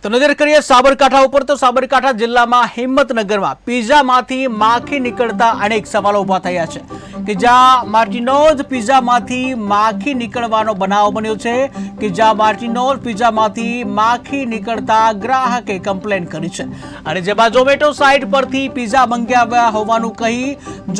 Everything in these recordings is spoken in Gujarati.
તો નજર કરીએ સાબરકાંઠા ઉપર। તો સાબરકાંઠા જિલ્લામાં હિંમતનગરમાં પીઝામાંથી માખી નીકળતા અનેક સવાલો ઉભા થયા છે કે જ્યાં માર્ટિનોઝ પીઝામાંથી માખી નીકળવાનો બનાવ બન્યો છે કે જ્યાં માર્ટિનોઝ પીઝામાંથી માખી નીકળતા ગ્રાહકે કમ્પ્લેન કરી છે અને જેમાં ઝોમેટો સાઇટ પરથી પીઝા મંગાવ્યા હોવાનું કહી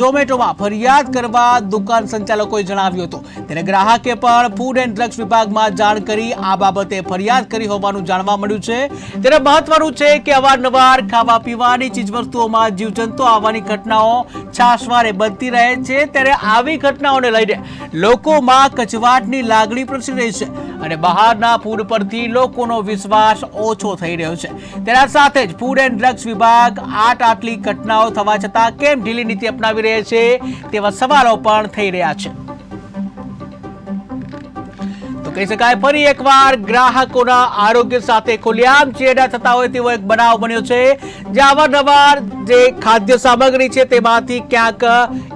ઝોમેટોમાં ફરિયાદ કરવા દુકાન સંચાલકોએ જણાવ્યું હતું। ત્યારે ગ્રાહકે પણ ફૂડ એન્ડ ડ્રગ્સ વિભાગમાં જાણ કરી આ બાબતે ફરિયાદ કરી હોવાનું જાણવા મળ્યું છે। ત્યારે મહત્વનું છે કે અવારનવાર ખાવા પીવાની ચીજવસ્તુઓમાં જીવજંતુ આવવાની ઘટનાઓ છાશવારે બનતી રહે છે। ત્યારે આવી ઘટનાઓને લઈને લોકોમાં કચવાટની લાગણી પ્રસરી રહી છે અને બહારના ફૂડ પરથી લોકોનો વિશ્વાસ ઓછો થઈ રહ્યો છે। તેના સાથે જ ફૂડ એન્ડ ડ્રગ્સ વિભાગ આટલી ઘટનાઓ થવા છતાં કેમ ઢીલી નીતિ અપનાવી રહે છે તેવા સવાલો પણ થઈ રહ્યા છે। કહી શકાય ફરી એકવાર ગ્રાહકોના આરોગ્ય સાથે ખુલ્લેઆમ ચેડા થતા હોય તેવો એક બનાવ બન્યો છે જ્યાં અવારનવાર જે ખાદ્ય સામગ્રી છે તેમાંથી ક્યાંક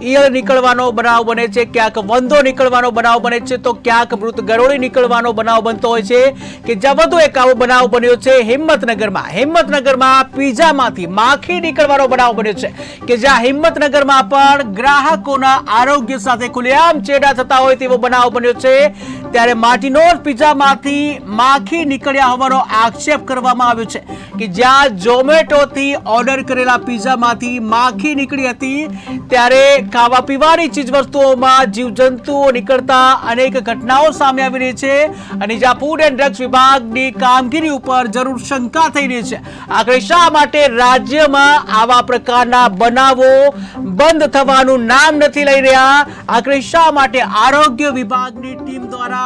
ઈયળ નીકળવાનો બનાવ બને છે, ક્યાંક વંદો નીકળવાનો બનાવ બને છે તો ક્યાંક મૃત ગરોળી નીકળવાનો બનાવ બનતો હોય છે કે જ્યાં વધુ એક આવો બનાવ બન્યો છે હિંમતનગરમાં પીઝામાંથી માખી નીકળવાનો બનાવ બન્યો છે કે જ્યાં હિંમતનગરમાં પણ ગ્રાહકોના આરોગ્ય સાથે ખુલ્લેઆમ ચેડા થતા હોય તેવો બનાવ બન્યો છે। ત્યારે માર્ટિનોઝ પીઝામાંથી માખી નીકળ્યા હોવાનો આક્ષેપ કરવામાં આવ્યો છે કે જ્યાં ઝોમેટોથી ઓર્ડર કરેલા પીઝામાંથી માખી નીકળી હતી। ત્યારે ખાવા પીવાની ચીજવસ્તુઓમાં જીવજંતુઓ નીકળતા અનેક ઘટનાઓ સામે આવી રહી છે અને જ્યાં ફૂડ એન્ડ ડ્રગ્સ વિભાગની કામગીરી ઉપર જરૂર શંકા થઈ રહી છે। આખરે શા માટે રાજ્યમાં આવા પ્રકારના બનાવો બંધ થવાનું નામ નથી લઈ રહ્યા? આખરે શા માટે આરોગ્ય વિભાગની ટીમ દ્વારા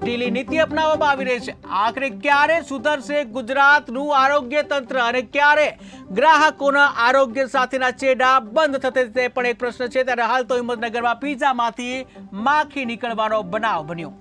ઢીલી નીતિ અપનાવવામાં આવી રહી છે? આખરે ક્યારે સુધરશે ગુજરાતનું આરોગ્ય તંત્ર અને ક્યારે ગ્રાહકોના આરોગ્ય સાથેના ચેડા બંધ થશે તે પણ એક પ્રશ્ન છે। ત્યારે હાલ તો હિંમતનગરમાં પીઝામાંથી માખી નીકળવાનો બનાવ બન્યો।